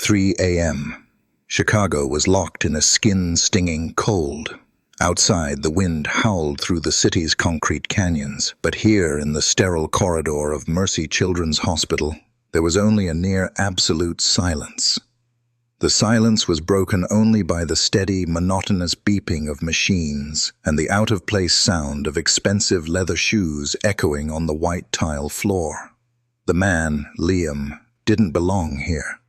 3 a.m. Chicago was locked in a skin-stinging cold. Outside, the wind howled through the city's concrete canyons, but here in the sterile corridor of Mercy Children's Hospital, there was only a near absolute silence. The silence was broken only by the steady, monotonous beeping of machines and the out-of-place sound of expensive leather shoes echoing on the white tile floor. The man, Liam, didn't belong here.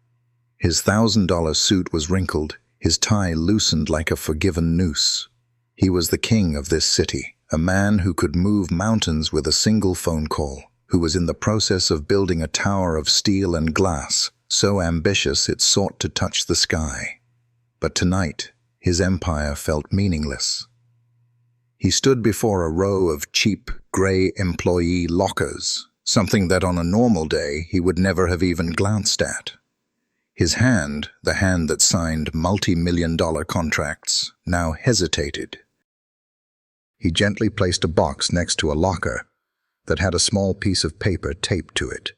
His $1,000 suit was wrinkled, his tie loosened like a forgiven noose. He was the king of this city, a man who could move mountains with a single phone call, who was in the process of building a tower of steel and glass, so ambitious it sought to touch the sky. But tonight, his empire felt meaningless. He stood before a row of cheap, grey employee lockers, something that on a normal day he would never have even glanced at. His hand, the hand that signed multi-million-dollar contracts, now hesitated. He gently placed a box next to a locker that had a small piece of paper taped to it,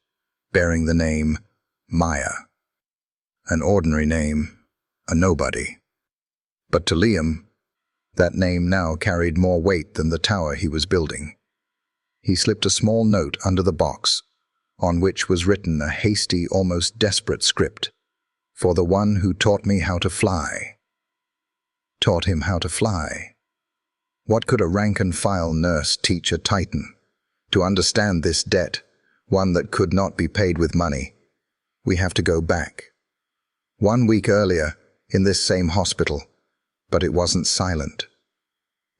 bearing the name Maya. An ordinary name, a nobody. But to Liam, that name now carried more weight than the tower he was building. He slipped a small note under the box, on which was written a hasty, almost desperate script. For the one who taught me how to fly. Taught him how to fly. What could a rank-and-file nurse teach a Titan? To understand this debt, one that could not be paid with money, we have to go back. 1 week earlier, in this same hospital, but it wasn't silent.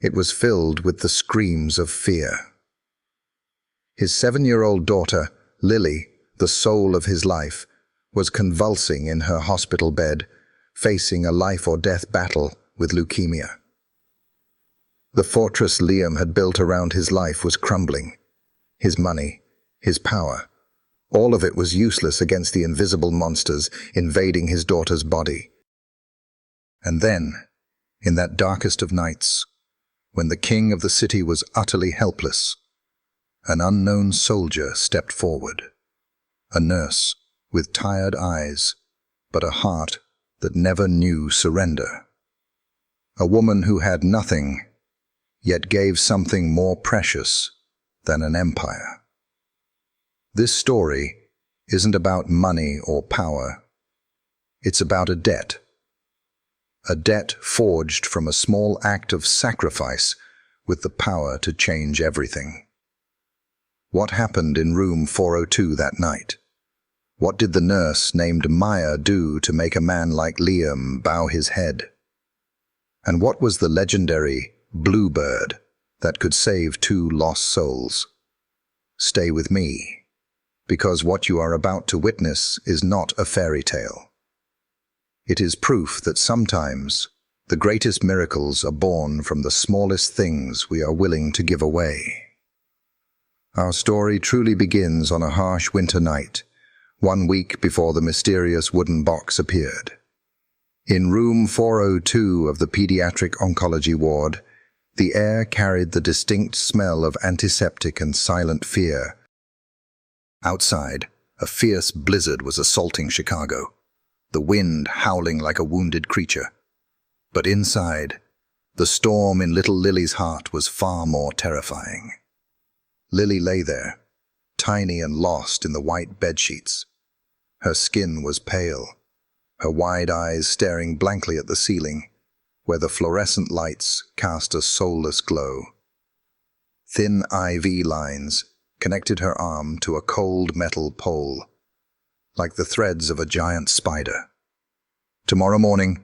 It was filled with the screams of fear. His 7-year-old daughter, Lily, the soul of his life, was convulsing in her hospital bed, facing a life-or-death battle with leukemia. The fortress Liam had built around his life was crumbling. His money, his power, all of it was useless against the invisible monsters invading his daughter's body. And then, in that darkest of nights, when the king of the city was utterly helpless, an unknown soldier stepped forward, a nurse with tired eyes, but a heart that never knew surrender. A woman who had nothing, yet gave something more precious than an empire. This story isn't about money or power. It's about a debt forged from a small act of sacrifice with the power to change everything. What happened in room 402 that night? What did the nurse named Maya do to make a man like Liam bow his head? And what was the legendary bluebird that could save 2 lost souls? Stay with me, because what you are about to witness is not a fairy tale. It is proof that sometimes the greatest miracles are born from the smallest things we are willing to give away. Our story truly begins on a harsh winter night, 1 week before the mysterious wooden box appeared. In room 402 of the pediatric oncology ward, the air carried the distinct smell of antiseptic and silent fear. Outside, a fierce blizzard was assaulting Chicago, the wind howling like a wounded creature. But inside, the storm in little Lily's heart was far more terrifying. Lily lay there, tiny and lost in the white bedsheets. Her skin was pale, her wide eyes staring blankly at the ceiling, where the fluorescent lights cast a soulless glow. Thin IV lines connected her arm to a cold metal pole, like the threads of a giant spider. Tomorrow morning,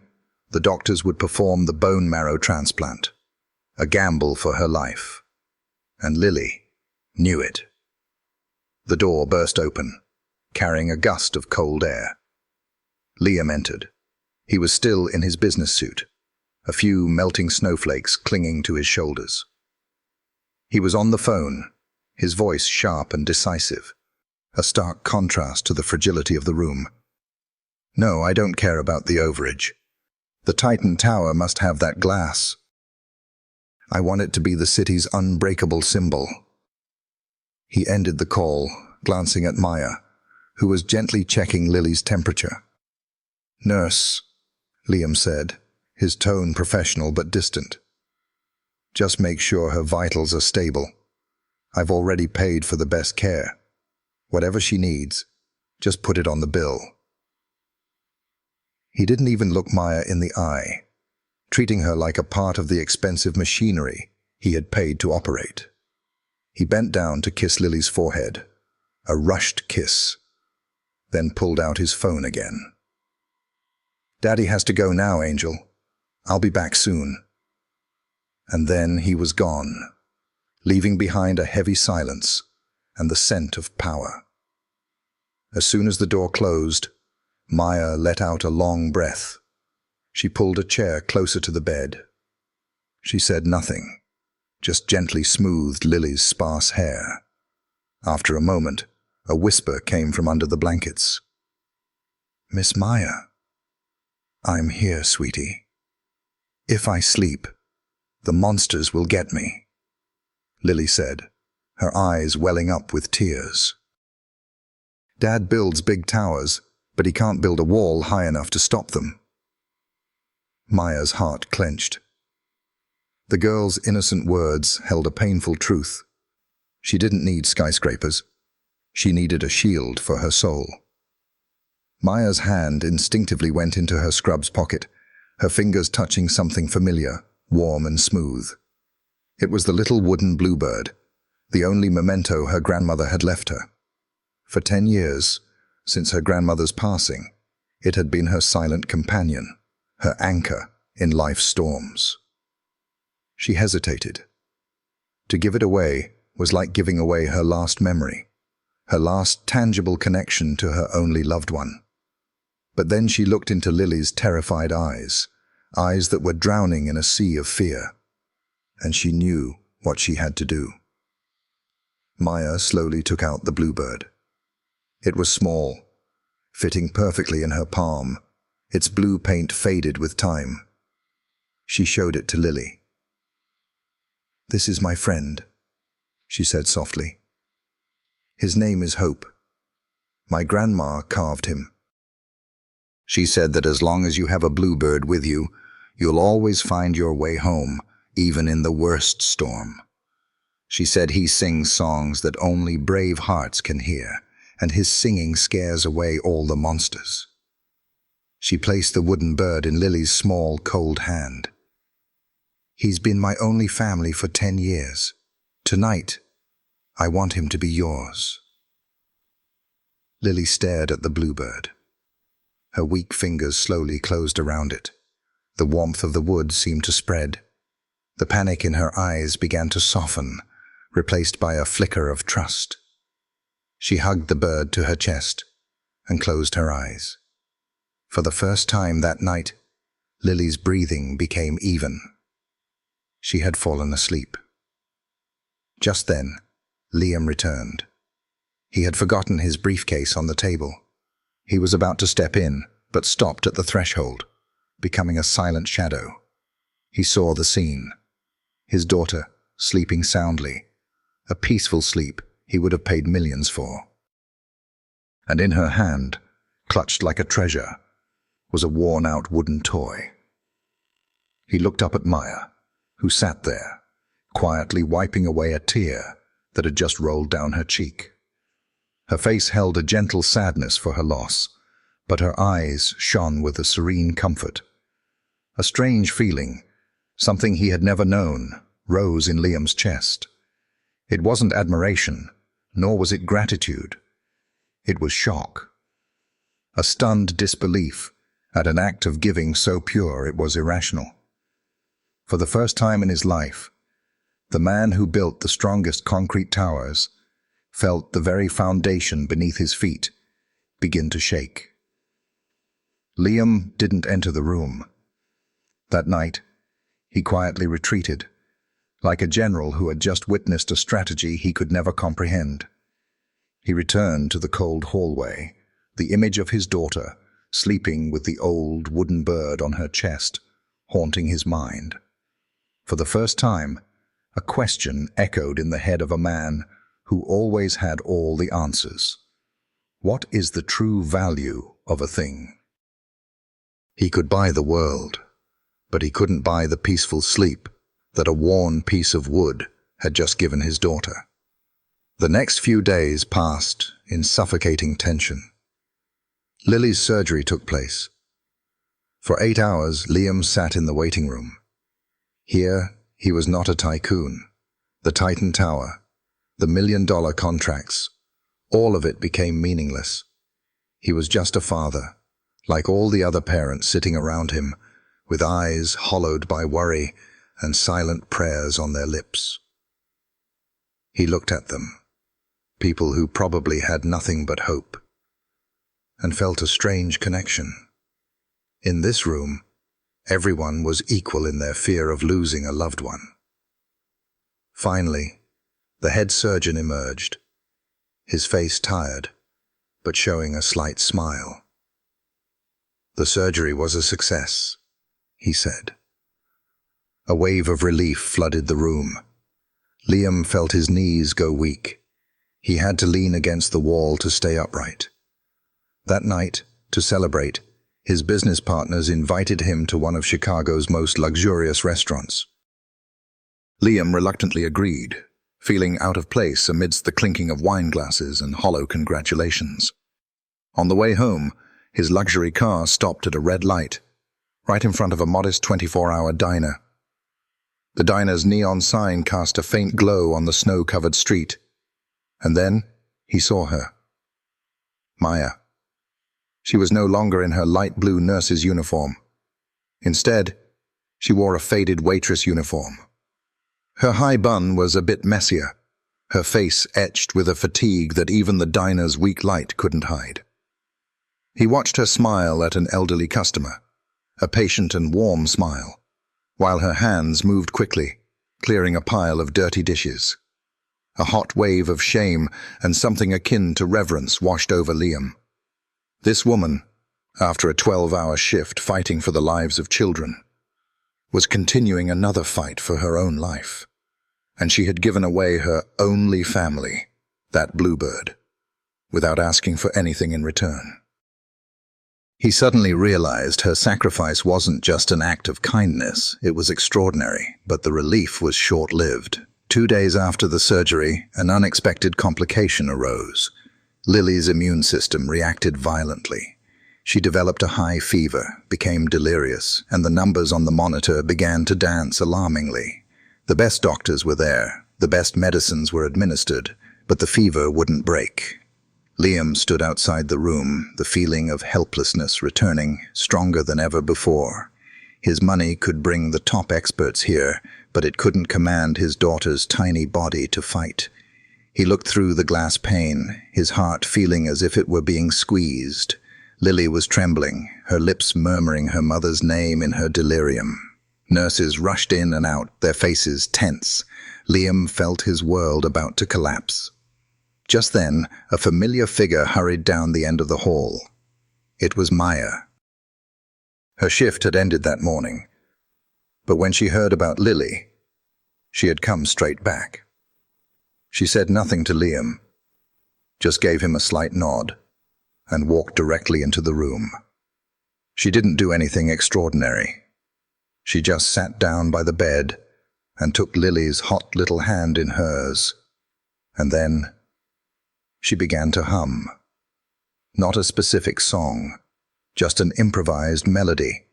the doctors would perform the bone marrow transplant, a gamble for her life. And Lily knew it. The door burst open, carrying a gust of cold air. Liam entered. He was still in his business suit, a few melting snowflakes clinging to his shoulders. He was on the phone, his voice sharp and decisive, a stark contrast to the fragility of the room. "No, I don't care about the overage. The Titan Tower must have that glass. I want it to be the city's unbreakable symbol." He ended the call, glancing at Maya, who was gently checking Lily's temperature. "Nurse," Liam said, his tone professional but distant. "Just make sure her vitals are stable. I've already paid for the best care. Whatever she needs, just put it on the bill." He didn't even look Maya in the eye, treating her like a part of the expensive machinery he had paid to operate. He bent down to kiss Lily's forehead, a rushed kiss, then pulled out his phone again. "Daddy has to go now, Angel. I'll be back soon." And then he was gone, leaving behind a heavy silence and the scent of power. As soon as the door closed, Maya let out a long breath. She pulled a chair closer to the bed. She said nothing, just gently smoothed Lily's sparse hair. After a moment, a whisper came from under the blankets. "Miss Maya." "I'm here, sweetie. If I sleep, the monsters will get me," Lily said, her eyes welling up with tears. "Dad builds big towers, but he can't build a wall high enough to stop them." Maya's heart clenched. The girl's innocent words held a painful truth. She didn't need skyscrapers. She needed a shield for her soul. Maya's hand instinctively went into her scrub's pocket, her fingers touching something familiar, warm and smooth. It was the little wooden bluebird, the only memento her grandmother had left her. For 10 years, since her grandmother's passing, it had been her silent companion, her anchor in life's storms. She hesitated. To give it away was like giving away her last memory, her last tangible connection to her only loved one. But then she looked into Lily's terrified eyes, eyes that were drowning in a sea of fear, and she knew what she had to do. Maya slowly took out the bluebird. It was small, fitting perfectly in her palm, its blue paint faded with time. She showed it to Lily. "This is my friend," she said softly. "His name is Hope. My grandma carved him. She said that as long as you have a bluebird with you, you'll always find your way home, even in the worst storm. She said he sings songs that only brave hearts can hear, and his singing scares away all the monsters." She placed the wooden bird in Lily's small, cold hand. "He's been my only family for 10 years. Tonight, I want him to be yours." Lily stared at the bluebird. Her weak fingers slowly closed around it. The warmth of the wood seemed to spread. The panic in her eyes began to soften, replaced by a flicker of trust. She hugged the bird to her chest and closed her eyes. For the first time that night, Lily's breathing became even. She had fallen asleep. Just then, Liam returned. He had forgotten his briefcase on the table. He was about to step in, but stopped at the threshold, becoming a silent shadow. He saw the scene. His daughter, sleeping soundly, a peaceful sleep he would have paid millions for. And in her hand, clutched like a treasure, was a worn-out wooden toy. He looked up at Maya, who sat there, quietly wiping away a tear that had just rolled down her cheek. Her face held a gentle sadness for her loss, but her eyes shone with a serene comfort. A strange feeling, something he had never known, rose in Liam's chest. It wasn't admiration, nor was it gratitude. It was shock. A stunned disbelief at an act of giving so pure it was irrational. For the first time in his life, the man who built the strongest concrete towers felt the very foundation beneath his feet begin to shake. Liam didn't enter the room. That night, he quietly retreated, like a general who had just witnessed a strategy he could never comprehend. He returned to the cold hallway, the image of his daughter, sleeping with the old wooden bird on her chest, haunting his mind. For the first time, a question echoed in the head of a man who always had all the answers. What is the true value of a thing? He could buy the world, but he couldn't buy the peaceful sleep that a worn piece of wood had just given his daughter. The next few days passed in suffocating tension. Lily's surgery took place. For 8 hours, Liam sat in the waiting room. Here, he was not a tycoon. The Titan Tower, the million-dollar contracts, all of it became meaningless. He was just a father, like all the other parents sitting around him, with eyes hollowed by worry and silent prayers on their lips. He looked at them, people who probably had nothing but hope, and felt a strange connection. In this room, everyone was equal in their fear of losing a loved one. Finally, the head surgeon emerged, his face tired, but showing a slight smile. "The surgery was a success," he said. A wave of relief flooded the room. Liam felt his knees go weak. He had to lean against the wall to stay upright. That night, to celebrate, his business partners invited him to one of Chicago's most luxurious restaurants. Liam reluctantly agreed, feeling out of place amidst the clinking of wine glasses and hollow congratulations. On the way home, his luxury car stopped at a red light, right in front of a modest 24-hour diner. The diner's neon sign cast a faint glow on the snow-covered street. And then he saw her. Maya. She was no longer in her light blue nurse's uniform. Instead, she wore a faded waitress uniform. Her high bun was a bit messier, her face etched with a fatigue that even the diner's weak light couldn't hide. He watched her smile at an elderly customer, a patient and warm smile, while her hands moved quickly, clearing a pile of dirty dishes. A hot wave of shame and something akin to reverence washed over Liam. This woman, after a 12-hour shift fighting for the lives of children, was continuing another fight for her own life. And she had given away her only family, that bluebird, without asking for anything in return. He suddenly realized her sacrifice wasn't just an act of kindness, it was extraordinary, but the relief was short-lived. 2 days after the surgery, an unexpected complication arose. Lily's immune system reacted violently. She developed a high fever, became delirious, and the numbers on the monitor began to dance alarmingly. The best doctors were there, the best medicines were administered, but the fever wouldn't break. Liam stood outside the room, the feeling of helplessness returning, stronger than ever before. His money could bring the top experts here, but it couldn't command his daughter's tiny body to fight. He looked through the glass pane, his heart feeling as if it were being squeezed. Lily was trembling, her lips murmuring her mother's name in her delirium. Nurses rushed in and out, their faces tense. Liam felt his world about to collapse. Just then, a familiar figure hurried down the end of the hall. It was Maya. Her shift had ended that morning, but when she heard about Lily, she had come straight back. She said nothing to Liam, just gave him a slight nod, and walked directly into the room. She didn't do anything extraordinary. She just sat down by the bed and took Lily's hot little hand in hers, and then she began to hum. Not a specific song, just an improvised melody,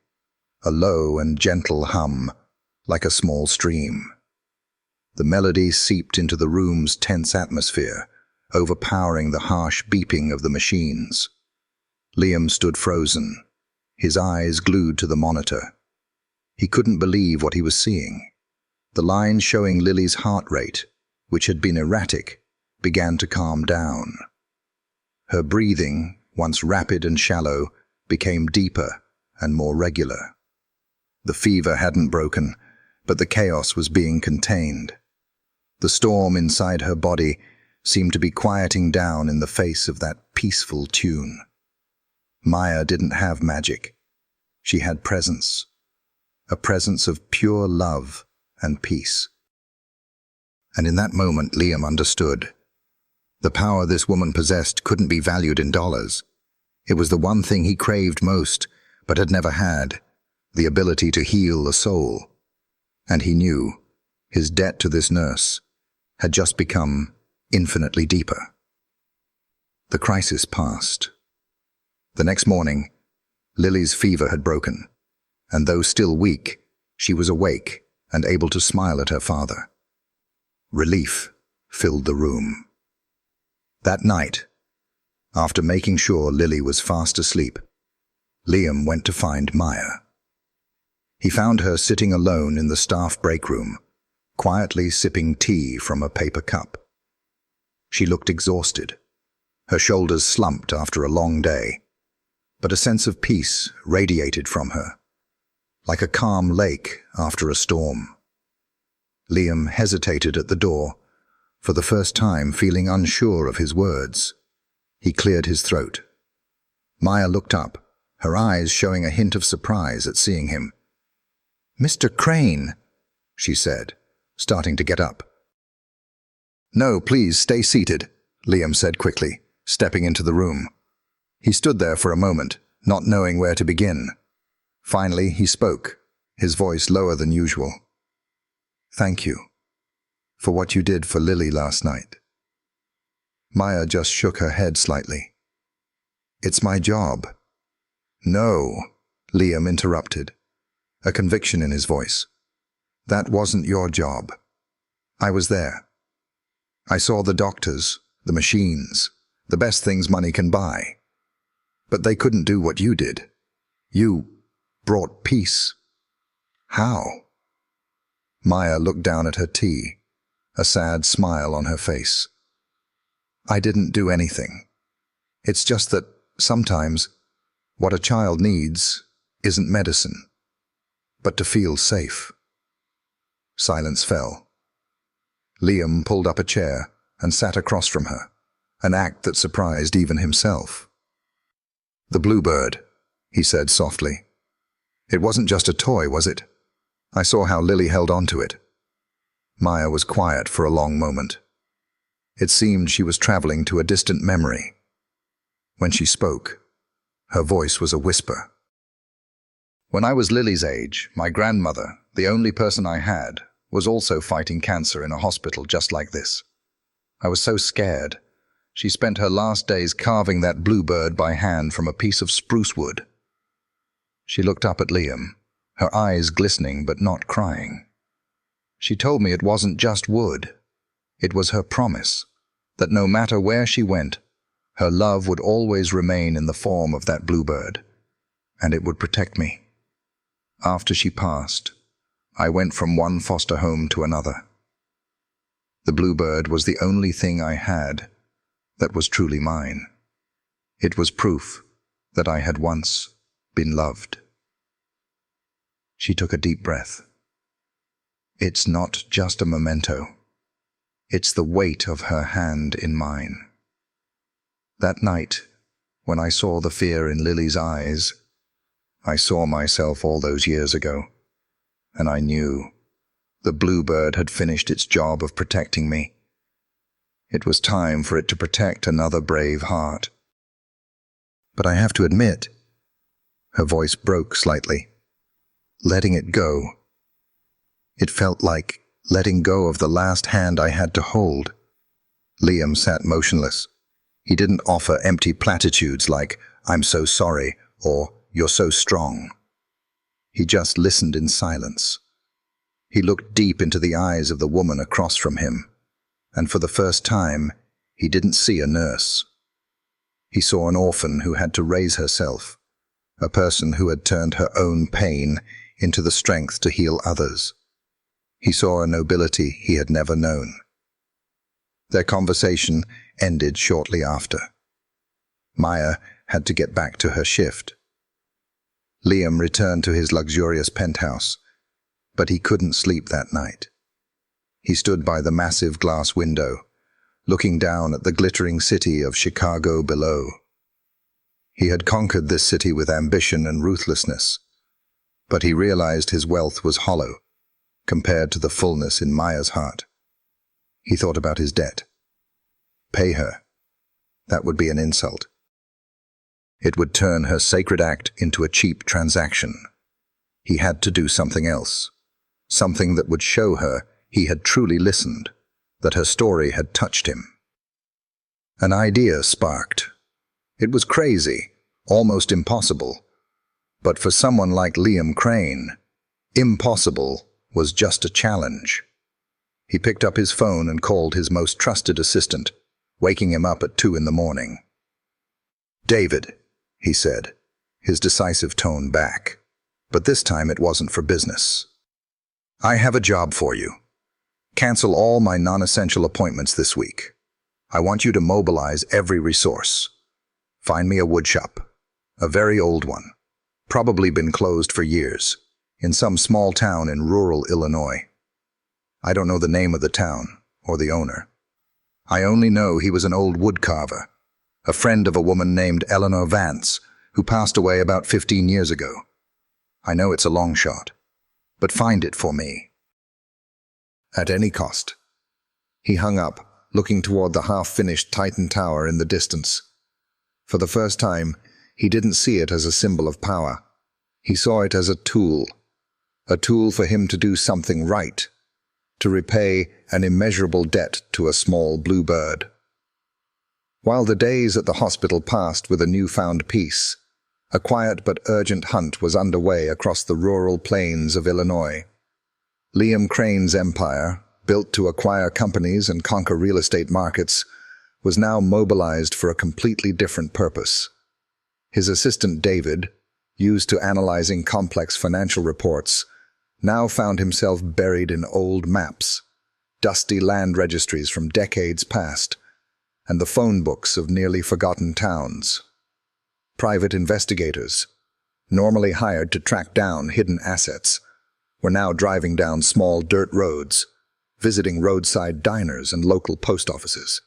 a low and gentle hum, like a small stream. The melody seeped into the room's tense atmosphere, overpowering the harsh beeping of the machines. Liam stood frozen, his eyes glued to the monitor. He couldn't believe what he was seeing. The line showing Lily's heart rate, which had been erratic, began to calm down. Her breathing, once rapid and shallow, became deeper and more regular. The fever hadn't broken, but the chaos was being contained. The storm inside her body seemed to be quieting down in the face of that peaceful tune. Maya didn't have magic. She had presence, a presence of pure love and peace. And in that moment, Liam understood. The power this woman possessed couldn't be valued in dollars. It was the one thing he craved most, but had never had the ability to heal a soul. And he knew his debt to this nurse had just become infinitely deeper. The crisis passed. The next morning, Lily's fever had broken, and though still weak, she was awake and able to smile at her father. Relief filled the room. That night, after making sure Lily was fast asleep, Liam went to find Maya. He found her sitting alone in the staff break room, quietly sipping tea from a paper cup. She looked exhausted, her shoulders slumped after a long day, but a sense of peace radiated from her, like a calm lake after a storm. Liam hesitated at the door, for the first time feeling unsure of his words. He cleared his throat. Maya looked up, her eyes showing a hint of surprise at seeing him. "Mr. Crane," she said, starting to get up. "No, please, stay seated," Liam said quickly, stepping into the room. He stood there for a moment, not knowing where to begin. Finally, he spoke, his voice lower than usual. "Thank you for what you did for Lily last night." Maya just shook her head slightly. "It's my job." "No," Liam interrupted, a conviction in his voice. "That wasn't your job. I was there. I saw the doctors, the machines, the best things money can buy. But they couldn't do what you did. You brought peace." "How?" Maya looked down at her tea, a sad smile on her face. "I didn't do anything. It's just that sometimes what a child needs isn't medicine, but to feel safe." Silence fell. Liam pulled up a chair and sat across from her, an act that surprised even himself. "The bluebird," he said softly. "It wasn't just a toy, was it? I saw how Lily held on to it." Maya was quiet for a long moment. It seemed she was traveling to a distant memory. When she spoke, her voice was a whisper. "When I was Lily's age, my grandmother, the only person I had, was also fighting cancer in a hospital just like this. I was so scared. She spent her last days carving that bluebird by hand from a piece of spruce wood." She looked up at Liam, her eyes glistening but not crying. "She told me it wasn't just wood. It was her promise that no matter where she went, her love would always remain in the form of that bluebird, and it would protect me. After she passed, I went from one foster home to another. The bluebird was the only thing I had that was truly mine. It was proof that I had once been loved." She took a deep breath. "It's not just a memento. It's the weight of her hand in mine. That night, when I saw the fear in Lily's eyes, I saw myself all those years ago, and I knew the bluebird had finished its job of protecting me. It was time for it to protect another brave heart. But I have to admit," her voice broke slightly, "letting it go. It felt like letting go of the last hand I had to hold." Liam sat motionless. He didn't offer empty platitudes like, "I'm so sorry," or "You're so strong." He just listened in silence. He looked deep into the eyes of the woman across from him, and for the first time, he didn't see a nurse. He saw an orphan who had to raise herself, a person who had turned her own pain into the strength to heal others. He saw a nobility he had never known. Their conversation ended shortly after. Maya had to get back to her shift. Liam returned to his luxurious penthouse, but he couldn't sleep that night. He stood by the massive glass window, looking down at the glittering city of Chicago below. He had conquered this city with ambition and ruthlessness, but he realized his wealth was hollow compared to the fullness in Maya's heart. He thought about his debt. Pay her. That would be an insult. It would turn her sacred act into a cheap transaction. He had to do something else, something that would show her he had truly listened, that her story had touched him. An idea sparked. It was crazy, almost impossible. But for someone like Liam Crane, impossible was just a challenge. He picked up his phone and called his most trusted assistant, waking him up at 2 a.m. "David," he said, his decisive tone back. But this time it wasn't for business. "I have a job for you. Cancel all my non-essential appointments this week. I want you to mobilize every resource. Find me a woodshop, a very old one, probably been closed for years, in some small town in rural Illinois. I don't know the name of the town or the owner. I only know he was an old woodcarver, a friend of a woman named Eleanor Vance, who passed away about 15 years ago. I know it's a long shot, but find it for me. At any cost." He hung up, looking toward the half-finished Titan Tower in the distance. For the first time, he didn't see it as a symbol of power. He saw it as a tool for him to do something right, to repay an immeasurable debt to a small blue bird. While the days at the hospital passed with a newfound peace, a quiet but urgent hunt was underway across the rural plains of Illinois. Liam Crane's empire, built to acquire companies and conquer real estate markets, was now mobilized for a completely different purpose. His assistant David, used to analyzing complex financial reports, now found himself buried in old maps, dusty land registries from decades past, and the phone books of nearly forgotten towns. Private investigators, normally hired to track down hidden assets, were now driving down small dirt roads, visiting roadside diners and local post offices.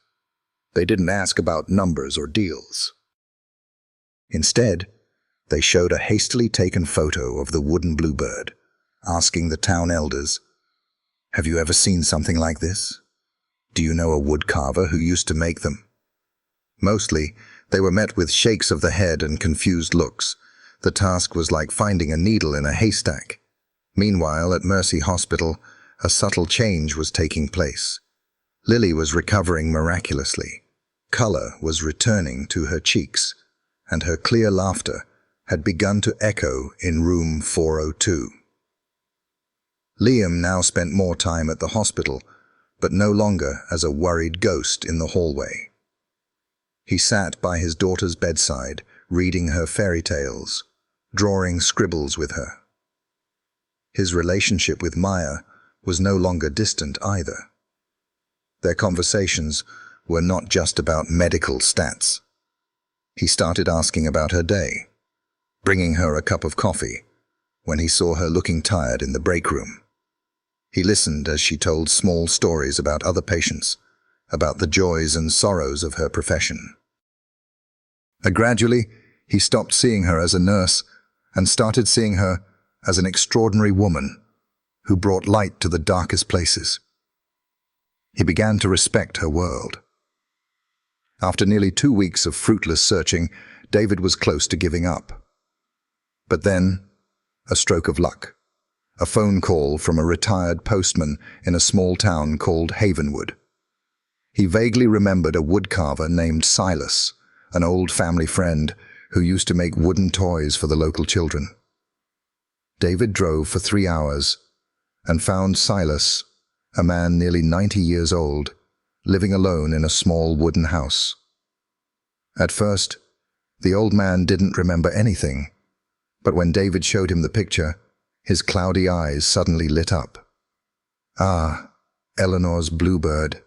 They didn't ask about numbers or deals. Instead, they showed a hastily taken photo of the wooden bluebird, asking the town elders, "Have you ever seen something like this? Do you know a woodcarver who used to make them?" Mostly, they were met with shakes of the head and confused looks. The task was like finding a needle in a haystack. Meanwhile, at Mercy Hospital, a subtle change was taking place. Lily was recovering miraculously. Color was returning to her cheeks, and her clear laughter had begun to echo in room 402. Liam now spent more time at the hospital, but no longer as a worried ghost in the hallway. He sat by his daughter's bedside, reading her fairy tales, drawing scribbles with her. His relationship with Maya was no longer distant either. Their conversations were not just about medical stats. He started asking about her day, bringing her a cup of coffee when he saw her looking tired in the break room. He listened as she told small stories about other patients, about the joys and sorrows of her profession. Gradually, he stopped seeing her as a nurse and started seeing her as an extraordinary woman who brought light to the darkest places. He began to respect her world. After nearly 2 weeks of fruitless searching, David was close to giving up. But then, a stroke of luck. A phone call from a retired postman in a small town called Havenwood. He vaguely remembered a woodcarver named Silas, an old family friend who used to make wooden toys for the local children. David drove for 3 hours and found Silas, a man nearly 90 years old, living alone in a small wooden house. At first, the old man didn't remember anything, but when David showed him the picture, his cloudy eyes suddenly lit up. "Ah, Eleanor's bluebird,"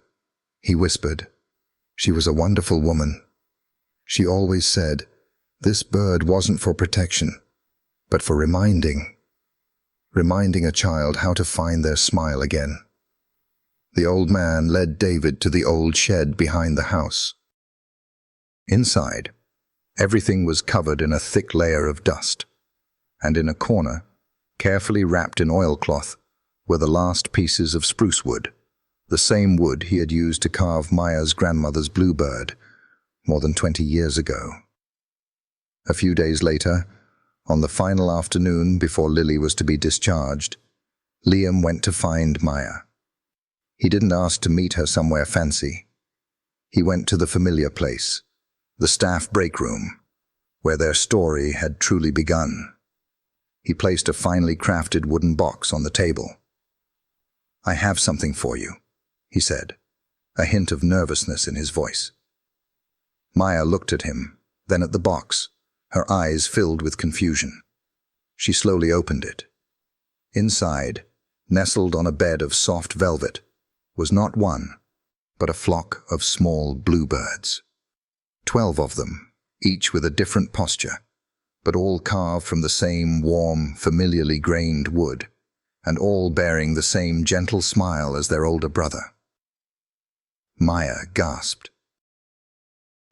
he whispered. "She was a wonderful woman. She always said, this bird wasn't for protection, but for reminding a child how to find their smile again." The old man led David to the old shed behind the house. Inside, everything was covered in a thick layer of dust, and in a corner, carefully wrapped in oilcloth, were the last pieces of spruce wood, the same wood he had used to carve Maya's grandmother's bluebird more than 20 years ago. A few days later, on the final afternoon before Lily was to be discharged, Liam went to find Maya. He didn't ask to meet her somewhere fancy. He went to the familiar place, the staff break room, where their story had truly begun. He placed a finely crafted wooden box on the table. "I have something for you," he said, a hint of nervousness in his voice. Maya looked at him, then at the box, her eyes filled with confusion. She slowly opened it. Inside, nestled on a bed of soft velvet, was not one, but a flock of small bluebirds. 12 of them, each with a different posture, but all carved from the same warm, familiarly grained wood, and all bearing the same gentle smile as their older brother. Maya gasped.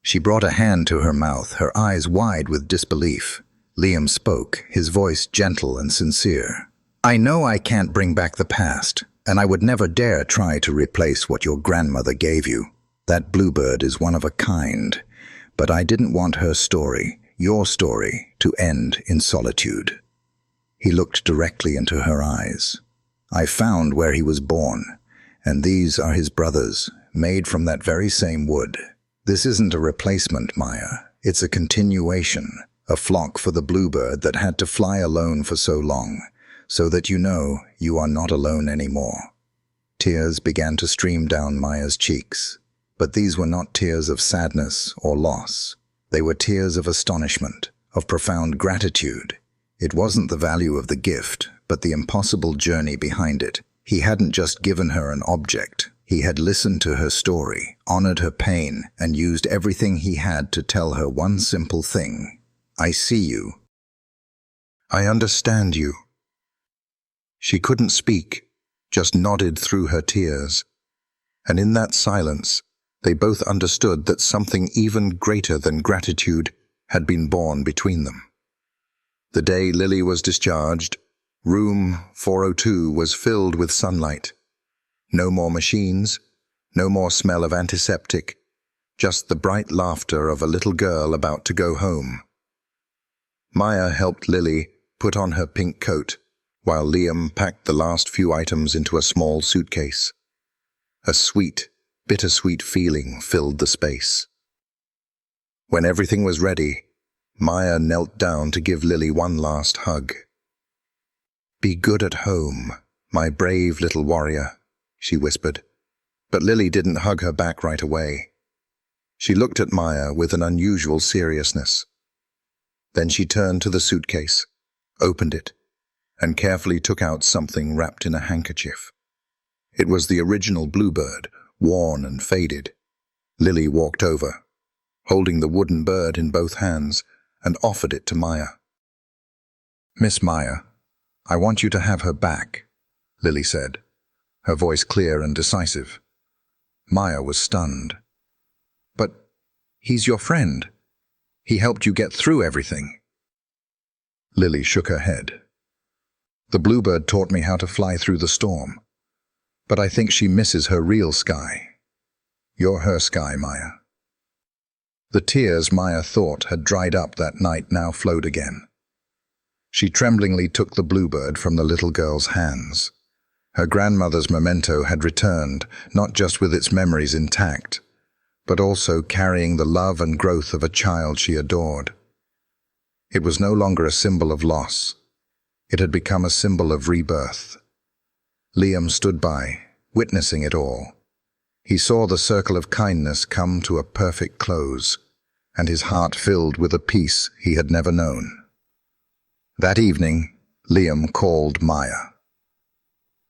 She brought a hand to her mouth, her eyes wide with disbelief. Liam spoke, his voice gentle and sincere. "I know I can't bring back the past, and I would never dare try to replace what your grandmother gave you. That bluebird is one of a kind, but I didn't want her story, your story, to end in solitude." He looked directly into her eyes. "I found where he was born, and these are his brothers, made from that very same wood. This isn't a replacement, Maya. It's a continuation, a flock for the bluebird that had to fly alone for so long, so that you know you are not alone anymore." Tears began to stream down Maya's cheeks, but these were not tears of sadness or loss. They were tears of astonishment, of profound gratitude. It wasn't the value of the gift, but the impossible journey behind it. He hadn't just given her an object. He had listened to her story, honored her pain, and used everything he had to tell her one simple thing. "I see you. I understand you." She couldn't speak, just nodded through her tears. And in that silence, they both understood that something even greater than gratitude had been born between them. The day Lily was discharged, room 402 was filled with sunlight. No more machines, no more smell of antiseptic, just the bright laughter of a little girl about to go home. Maya helped Lily put on her pink coat, while Liam packed the last few items into a small suitcase. A sweet, bittersweet feeling filled the space. When everything was ready, Maya knelt down to give Lily one last hug. "Be good at home, my brave little warrior," she whispered. But Lily didn't hug her back right away. She looked at Maya with an unusual seriousness. Then she turned to the suitcase, opened it, and carefully took out something wrapped in a handkerchief. It was the original bluebird, worn and faded. Lily walked over, holding the wooden bird in both hands, and offered it to Maya. "Miss Maya, I want you to have her back," Lily said, her voice clear and decisive. Maya was stunned. "But he's your friend. He helped you get through everything." Lily shook her head. "The bluebird taught me how to fly through the storm. But I think she misses her real sky. You're her sky, Maya." The tears Maya thought had dried up that night now flowed again. She tremblingly took the bluebird from the little girl's hands. Her grandmother's memento had returned, not just with its memories intact, but also carrying the love and growth of a child she adored. It was no longer a symbol of loss. It had become a symbol of rebirth. Liam stood by, witnessing it all. He saw the circle of kindness come to a perfect close, and his heart filled with a peace he had never known. That evening, Liam called Maya.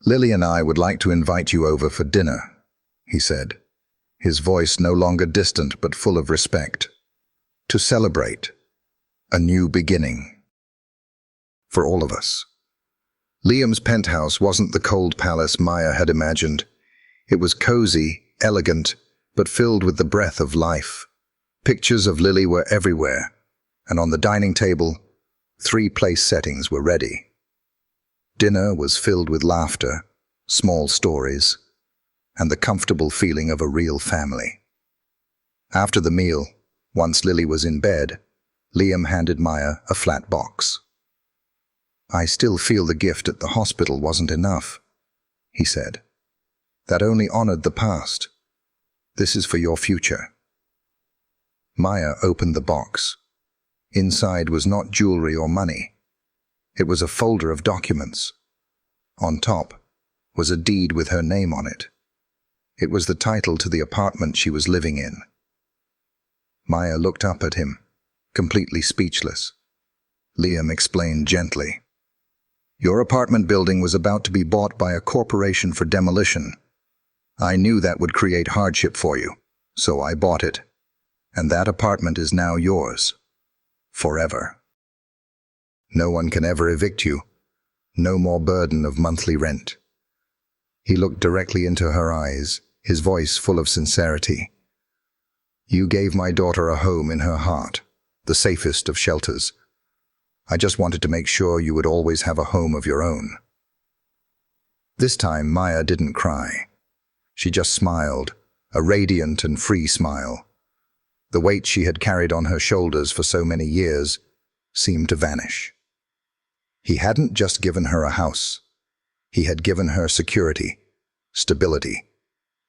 "Lily and I would like to invite you over for dinner," he said, his voice no longer distant but full of respect. "To celebrate a new beginning for all of us." Liam's penthouse wasn't the cold palace Maya had imagined. It was cozy, elegant, but filled with the breath of life. Pictures of Lily were everywhere, and on the dining table, 3 place settings were ready. Dinner was filled with laughter, small stories, and the comfortable feeling of a real family. After the meal, once Lily was in bed, Liam handed Maya a flat box. "I still feel the gift at the hospital wasn't enough," he said. "That only honored the past. This is for your future." Maya opened the box. Inside was not jewelry or money. It was a folder of documents. On top was a deed with her name on it. It was the title to the apartment she was living in. Maya looked up at him, completely speechless. Liam explained gently. "Your apartment building was about to be bought by a corporation for demolition. I knew that would create hardship for you, so I bought it. And that apartment is now yours. Forever. No one can ever evict you. No more burden of monthly rent." He looked directly into her eyes, his voice full of sincerity. "You gave my daughter a home in her heart, the safest of shelters. I just wanted to make sure you would always have a home of your own." This time Maya didn't cry. She just smiled, a radiant and free smile. The weight she had carried on her shoulders for so many years seemed to vanish. He hadn't just given her a house. He had given her security, stability,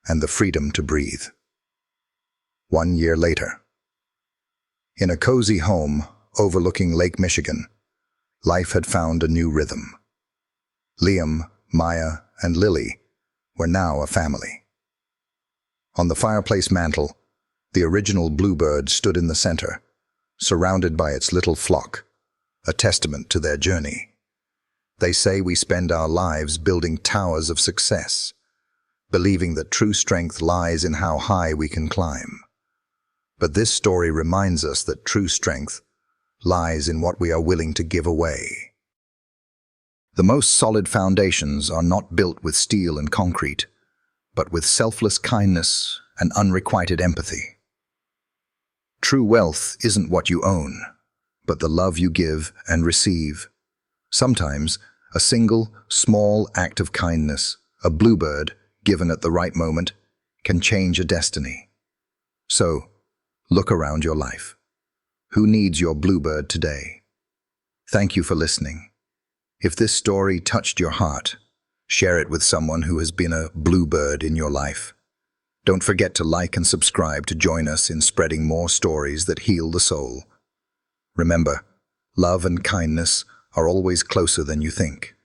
and the freedom to breathe. 1 year later. In a cozy home overlooking Lake Michigan, life had found a new rhythm. Liam, Maya, and Lily were now a family. On the fireplace mantel, the original bluebird stood in the center, surrounded by its little flock, a testament to their journey. They say we spend our lives building towers of success, believing that true strength lies in how high we can climb. But this story reminds us that true strength lies in what we are willing to give away. The most solid foundations are not built with steel and concrete, but with selfless kindness and unrequited empathy. True wealth isn't what you own, but the love you give and receive. Sometimes, a single, small act of kindness, a bluebird given at the right moment, can change a destiny. So, look around your life. Who needs your bluebird today? Thank you for listening. If this story touched your heart, share it with someone who has been a bluebird in your life. Don't forget to like and subscribe to join us in spreading more stories that heal the soul. Remember, love and kindness are always closer than you think.